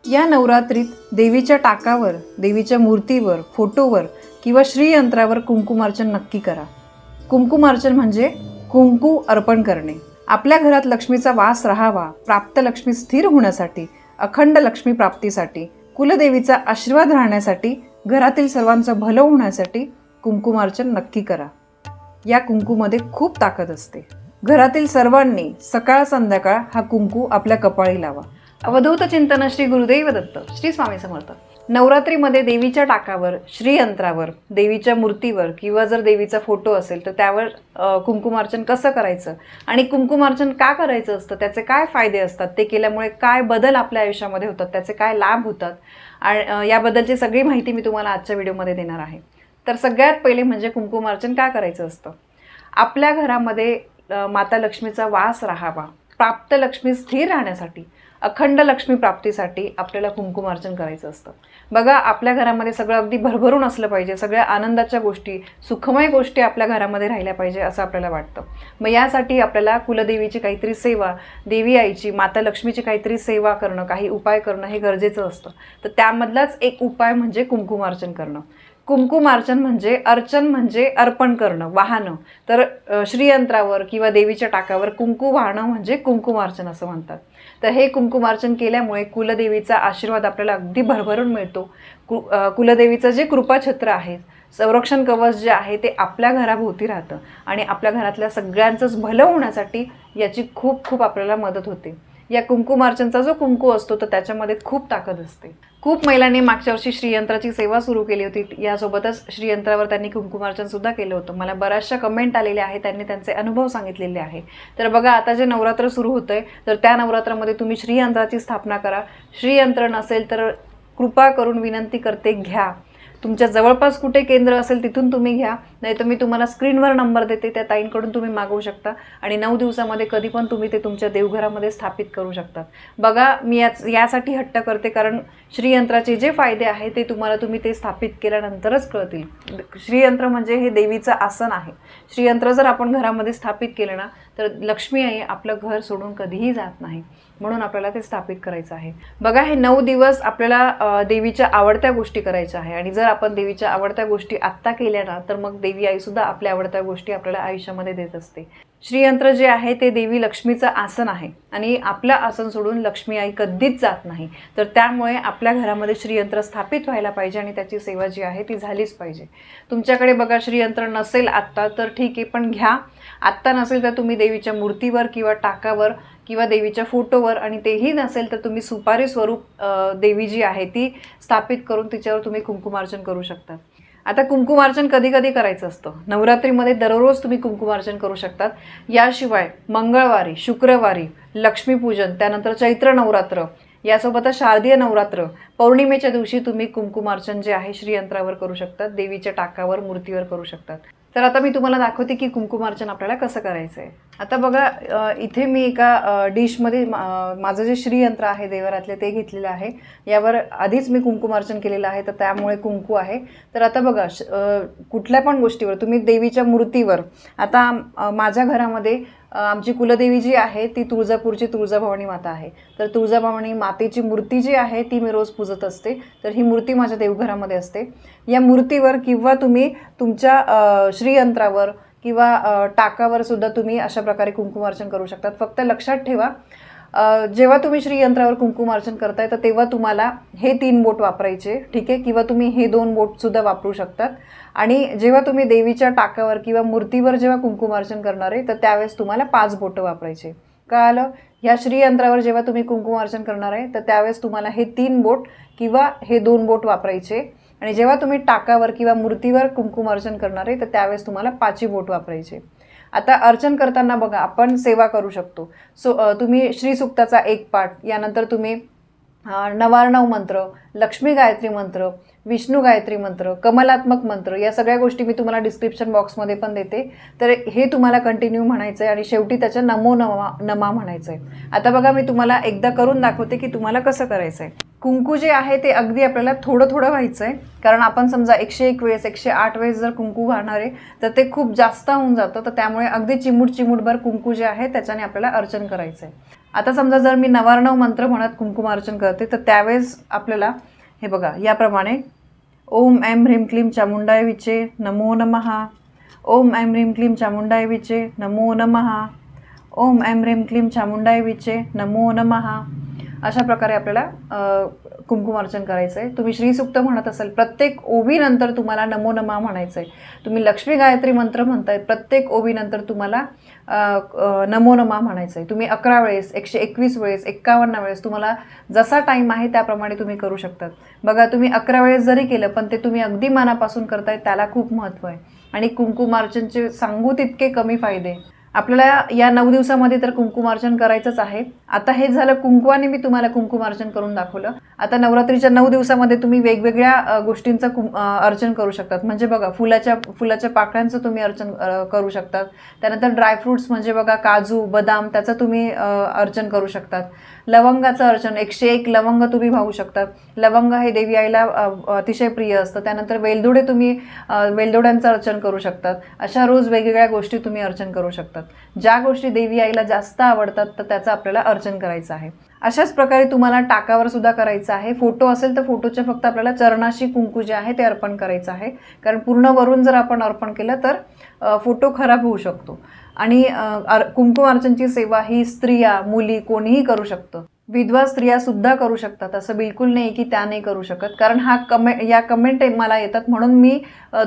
या नवरात्रीत देवीच्या टाकावर, देवीच्या मूर्तीवर, फोटोवर किंवा श्रीयंत्रावर कुंकुमार्चन नक्की करा. कुंकुमार्चन म्हणजे कुंकू अर्पण करणे. आपल्या घरात लक्ष्मीचा वास राहावा, प्राप्त लक्ष्मी स्थिर होण्यासाठी, अखंड लक्ष्मी प्राप्तीसाठी, कुलदेवीचा आशीर्वाद राहण्यासाठी, घरातील सर्वांचं भलं होण्यासाठी कुंकुमार्चन नक्की करा. या कुंकूमध्ये खूप ताकद असते. घरातील सर्वांनी सकाळ संध्याकाळ हा कुंकू आपल्या कपाळी लावा. अवधूत चिंतन श्री गुरुदेव दत्त. श्री स्वामी समर्थ. नवरात्रीमध्ये देवीच्या टाकावर, श्रीयंत्रावर, देवीच्या मूर्तीवर किंवा जर देवीचा फोटो असेल तर त्यावर कुंकुमार्चन कसं करायचं आणि कुंकुमार्चन का करायचं असतं, त्याचे काय फायदे असतात, ते केल्यामुळे काय बदल आपल्या आयुष्यामध्ये होतात, त्याचे काय लाभ होतात आणि याबद्दलची सगळी माहिती मी तुम्हाला आजच्या व्हिडिओमध्ये देणार आहे. तर सगळ्यात पहिले म्हणजे कुंकुमार्चन का करायचं असतं. आपल्या घरामध्ये माता लक्ष्मीचा वास राहावा, प्राप्त लक्ष्मी स्थिर राहण्यासाठी, अखंड लक्ष्मी प्राप्तीसाठी आपल्याला कुंकुमार्चन करायचं असतं. बघा, आपल्या घरामध्ये सगळं अगदी भरभरून असलं पाहिजे, सगळ्या आनंदाच्या गोष्टी, सुखमय गोष्टी आपल्या घरामध्ये राहिल्या पाहिजे असं आपल्याला वाटतं. मग यासाठी आपल्याला कुलदेवीची काहीतरी सेवा, देवी आईची, माता लक्ष्मीची काहीतरी सेवा करणं, काही उपाय करणं हे गरजेचं असतं. तर त्यामधलाच एक उपाय म्हणजे कुंकुमार्चन करणं. कुंकुमार्चन म्हणजे अर्चन म्हणजे अर्पण करणं, वाहनं. तर श्रीयंत्रावर किंवा देवीच्या टाकावर कुंकू वाहणं म्हणजे कुंकुमार्चन असं म्हणतात. तर हे कुंकुमार्चन केल्यामुळे कुलदेवीचा आशीर्वाद आपल्याला अगदी भरभरून मिळतो. कुलदेवीचं जे कृपाछत्र आहे, संरक्षण कवच जे आहे ते आपल्या घराभोवती राहतं आणि आपल्या घरातल्या सगळ्यांचंच भलं होण्यासाठी याची खूप खूप आपल्याला मदत होते. या कुंकुमार्चनचा जो कुंकू असतो तर त्याच्यामध्ये खूप ताकद असते. खूप महिलांनी मागच्या वर्षी श्रीयंत्राची सेवा सुरू केली होती. यासोबतच श्रीयंत्रावर त्यांनी कुंकुमार्चन सुद्धा केलं होतं. मला बऱ्याचशा कमेंट आलेल्या आहेत, त्यांनी त्यांचे अनुभव सांगितलेले आहे. तर बघा, आता जे नवरात्र सुरू होतंय तर त्या नवरात्रामध्ये तुम्ही श्रीयंत्राची स्थापना करा. श्रीयंत्र नसेल तर कृपा करून विनंती करते, घ्या. तुमच्या जवळपास कुठे केंद्र असेल तिथून तुम्ही घ्या, नाही तर मी तुम्हाला स्क्रीनवर नंबर देते, त्या ताईंकडून तुम्ही मागवू शकता आणि 9 दिवसामध्ये कधी पण तुम्ही ते तुमच्या देवघरामध्ये स्थापित करू शकता. बघा, मी यासाठी हट्ट करते कारण श्रीयंत्राचे जे फायदे आहेत ते तुम्ही ते स्थापित केल्यानंतरच कळतील. श्रीयंत्र म्हणजे हे देवीचं आसन आहे. श्रीयंत्र जर आपण घरामध्ये स्थापित केलं ना तर लक्ष्मी आई आपलं घर सोडून कधीही जात नाही, म्हणून आपल्याला ते स्थापित करायचं आहे. बघा, हे 9 दिवस आपल्याला देवीच्या आवडत्या गोष्टी करायच्या आहे आणि जर आपण देवीच्या आवडत्या गोष्टी आत्ता केल्या ना तर मग देवी आई सुद्धा आपल्या आवडत्या गोष्टी आपल्याला आयुष्यामध्ये देत असते. श्रीयंत्र जे आहे ते देवी लक्ष्मीचं आसन आहे आणि आपलं आसन सोडून लक्ष्मी आई कधीच जात नाही. तर त्यामुळे आपल्या घरामध्ये श्रीयंत्र स्थापित व्हायला पाहिजे आणि त्याची सेवा जी आहे ती झालीच पाहिजे. तुमच्याकडे बघा श्रीयंत्र नसेल आत्ता तर ठीक आहे, पण घ्या. आत्ता नसेल तर तुम्ही देवीच्या मूर्तीवर किंवा टाकावर किंवा देवीच्या फोटोवर, आणि तेही नसेल तर तुम्ही सुपारी स्वरूप देवी जी आहे ती स्थापित करून तिच्यावर तुम्ही कुंकुमार्चन करू शकता. आता कुंकुमार्चन कधी कधी करायचं असतं. नवरात्रीमध्ये दररोज तुम्ही कुंकुमार्चन करू शकतात. याशिवाय मंगळवारी, शुक्रवारी, लक्ष्मीपूजन, त्यानंतर चैत्र नवरात्र, यासोबतच शारदीय नवरात्र, पौर्णिमेच्या दिवशी तुम्ही कुंकुमार्चन जे आहे श्रीयंत्रावर करू शकतात, देवीच्या टाकावर, मूर्तीवर करू शकतात. तर आता मी तुम्हाला दाखवते की कुंकुमार्चन आपल्याला कसं करायचं आहे. आता बघा, इथे मी एका डिशमध्ये माझं जे श्रीयंत्र आहे देवघरातले ते घेतलेलं आहे. यावर आधीच मी कुंकुमार्चन केलेलं आहे, तर त्यामुळे कुंकू आहे. तर आता बघा, कुठल्या पण गोष्टीवर तुम्ही देवीच्या मूर्तीवर, आता माझ्या घरामध्ये आमची कुलदेवी जी आहे ती तुळजापूरची तुळजाभवानी माता आहे. तर तुळजाभवानी मातेची मूर्ती जी आहे ती मी रोज पूजत असते. तर ही मूर्ती माझ्या देवघरामध्ये असते. या मूर्तीवर किंवा तुम्ही तुमच्या श्रीयंत्रावर किंवा टाकावर सुद्धा तुम्ही अशा प्रकारे कुंकुमार्चन करू शकतात. फक्त लक्षात ठेवा, जेव्हा तुम्ही श्रीयंत्रावर कुंकुमार्चन करताय तर तेव्हा तुम्हाला हे 3 बोट वापरायचे, ठीक आहे, किंवा तुम्ही हे 2 बोटसुद्धा वापरू शकतात. आणि जेव्हा तुम्ही देवीच्या टाकावर किंवा मूर्तीवर जेव्हा कुंकुमार्चन करणार आहे तर त्यावेळेस तुम्हाला 5 बोटं वापरायचे. कळालं? ह्या श्रीयंत्रावर जेव्हा तुम्ही कुंकुमार्चन करणार आहे तर त्यावेळेस तुम्हाला हे 3 बोट किंवा हे 2 बोट वापरायचे आणि जेव्हा तुम्ही टाकावर किंवा मूर्तीवर कुंकुमार्चन करणार आहे तर त्यावेळेस तुम्हाला 5 बोट वापरायचे. आता अर्चन करताना बघा, आपण सेवा करू शकतो. तुम्ही श्रीसूक्ताचा 1 पाठ, यानंतर तुम्ही नवार्णव मंत्र, लक्ष्मी गायत्री मंत्र, विष्णू गायत्री मंत्र, कमलात्मक मंत्र, या सगळ्या गोष्टी मी तुम्हाला डिस्क्रिप्शन बॉक्समध्ये पण देते. तर हे तुम्हाला कंटिन्यू म्हणायचं आहे आणि शेवटी त्याच्या नमो नमा म्हणायचं आहे. आता बघा, मी तुम्हाला एकदा करून दाखवते की तुम्हाला कसं करायचं आहे. कुंकू जे आहे ते अगदी आपल्याला थोडं थोडं व्हायचं आहे, कारण आपण समजा 101 वेळेस 108 वेळेस जर कुंकू वाहणार आहे तर ते खूप जास्त होऊन जातं. तर त्यामुळे अगदी चिमूटभर कुंकू जे आहे त्याच्याने आपल्याला अर्चन करायचं आहे. आता समजा जर मी नवार्णव मंत्र म्हणत कुंकुमार्चन करते तर त्यावेळेस आपल्याला हे बघा याप्रमाणे ओम ऐं ह्रीं क्लीं चामुंडाय विचे नमो नमः, ओम ऐं ह्रीं क्लीं चामुंडाय विचे नमो नमः, ओम ऐं ह्रीं क्लीं चामुंडाय विचे नमो नमः, अशा प्रकारे आपल्याला कुंकुमार्चन करायचं आहे. तुम्ही श्रीसुक्त म्हणत असाल, प्रत्येक ओवीनंतर तुम्हाला नमो नमः म्हणायचं आहे. तुम्ही लक्ष्मी गायत्री मंत्र म्हणताय, प्रत्येक ओवीनंतर तुम्हाला नमो नमः म्हणायचं आहे. तुम्ही 11 वेळेस, 121 वेळेस, 51 वेळेस, तुम्हाला जसा टाईम आहे त्याप्रमाणे तुम्ही करू शकतात. बघा, तुम्ही 11 वेळेस जरी केलं पण ते तुम्ही अगदी मनापासून करताय, त्याला खूप महत्त्व आहे. आणि कुंकुमार्चनचे सांगू तितके कमी फायदे. आपल्याला या 9 दिवसामध्ये तर कुंकुमार्चन करायचंच आहे. आता हे झालं कुंकवाने मी तुम्हाला कुंकुमार्चन करून दाखवलं. आता नवरात्रीच्या 9 दिवसामध्ये तुम्ही वेगवेगळ्या गोष्टींचं अर्चन करू शकतात. म्हणजे बघा, फुलाच्या पाकळ्यांचं तुम्ही अर्चन करू शकतात. त्यानंतर ड्रायफ्रुट्स म्हणजे बघा काजू, बदाम, त्याचं तुम्ही अर्चन करू शकतात. लवंगाचं अर्चन, 101 लवंग तुम्ही वाहू शकतात. लवंग हे देवी आईला अतिशय प्रिय असतं. त्यानंतर वेलदोडे तुम्ही वेलदोड्यांचं अर्चन करू शकतात. अशा रोज वेगवेगळ्या गोष्टी तुम्ही अर्चन करू शकतात. ज्या गोष्टी देवी आईला जास्त आवडतात तर त्याचं आपल्याला अर्चन करायचं आहे. अशाच प्रकारे तुम्हाला टाकावर सुद्धा करायचं आहे. फोटो असेल तर फोटोचे फक्त आपल्याला चरणाशी कुंकू जे आहे ते अर्पण करायचं आहे. कारण पूर्ण वरून जर आपण अर्पण केलं तर फोटो खराब होऊ शकतो. आणि कुंकुमार्चनची सेवा ही स्त्रिया, मुली कोणीही करू शकतं. विधवा स्त्रिया सुद्धा करू शकतात. असं बिलकुल नाही की त्या नाही करू शकत. कारण या कमेंट मला येतात म्हणून मी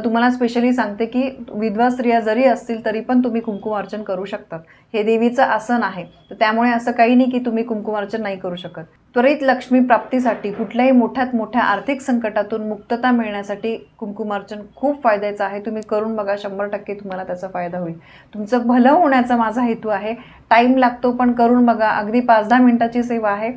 तुम्हाला स्पेशली सांगते की विधवा स्त्रिया जरी असतील तरी पण तुम्ही कुंकुमार्चन करू शकतात. हे देवीचं आसन आहे, तर त्यामुळे असं काही नाही की तुम्ही कुंकुमार्चन नाही करू शकत. त्वरित लक्ष्मी प्राप्तीसाठी, कुठल्याही मोठ्यात मोठ्या आर्थिक संकटातून मुक्तता मिळण्यासाठी कुंकुमार्चन खूप फायद्याचं आहे. तुम्ही करून बघा, 100% तुम्हाला त्याचा फायदा होईल. तुमचं भलं होण्याचा माझा हेतू आहे. टाईम लागतो पण करून बघा. अगदी 5-10 मिनिटाची सेवा आहे,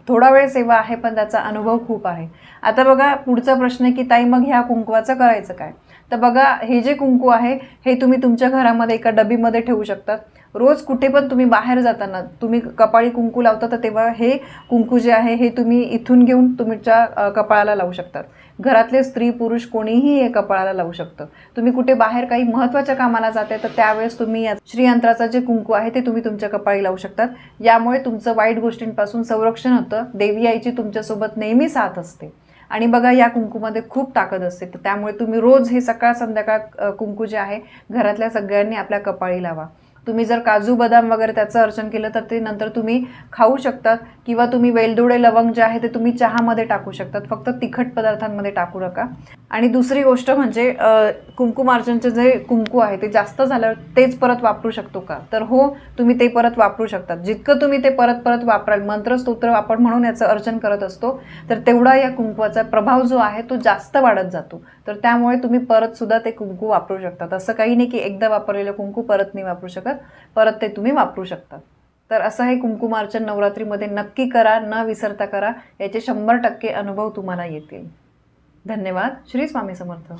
थोडा वेळ सेवा आहे, पण त्याचा अनुभव खूप आहे. आता बघा, पुढचा प्रश्न आहे की ताई मग ह्या कुंकवाचं करायचं काय? तर बघा, हे जे कुंकू आहे हे तुम्ही तुमच्या घरामध्ये एका डबीमध्ये ठेवू शकतात. रोज कुठे पण तुम्ही बाहेर जाताना तुम्ही कपाळी कुंकू लावता तर तेव्हा हे कुंकू जे आहे हे तुम्ही इथून घेऊन तुमच्या कपाळाला लावू शकतात. घरातले स्त्री पुरुष कोणीही हे कपाळाला लावू शकतं. तुम्ही कुठे बाहेर काही महत्त्वाच्या कामाला जाते तर त्यावेळेस तुम्ही या श्रीयंत्राचं जे कुंकू आहे ते तुम्ही तुमच्या कपाळी लावू शकतात. यामुळे तुमचं वाईट गोष्टींपासून संरक्षण होतं. देवी आईची तुमच्यासोबत नेहमी साथ असते. आणि बघा, या कुंकूमध्ये खूप ताकद असते. तर त्यामुळे तुम्ही रोज हे सकाळ संध्याकाळ कुंकू जे आहे घरातल्या सगळ्यांनी आपल्या कपाळी लावा. तुम्ही जर काजू बदाम वगैरे त्याचं अर्चन केलं तर ते नंतर तुम्ही खाऊ शकतात. किंवा तुम्ही वेलदोडे लवंग जे आहे ते तुम्ही चहामध्ये टाकू शकतात. फक्त तिखट पदार्थांमध्ये टाकू नका. आणि दुसरी गोष्ट म्हणजे कुंकुमार्चनचे जे कुंकू आहे ते जास्त झाल्यावर तेच परत वापरू शकतो का? तर हो, तुम्ही ते परत वापरू शकतात. जितकं तुम्ही ते परत वापराल, मंत्रस्तोत्र आपण म्हणून याचं अर्चन करत असतो, तर तेवढा या कुंकवाचा प्रभाव जो आहे तो जास्त वाढत जातो. तर त्यामुळे तुम्ही परत सुद्धा ते कुंकू वापरू शकतात. असं काही नाही की एकदा वापरलेलं कुंकू परत नाही वापरू शकत, परत ते तुम्ही वापरू शकता. तर असं हे कुंकुमार्चन नवरात्रीमध्ये नक्की करा, न विसरता करा. याचे 100% अनुभव तुम्हाला येतील. धन्यवाद. श्री स्वामी समर्थ.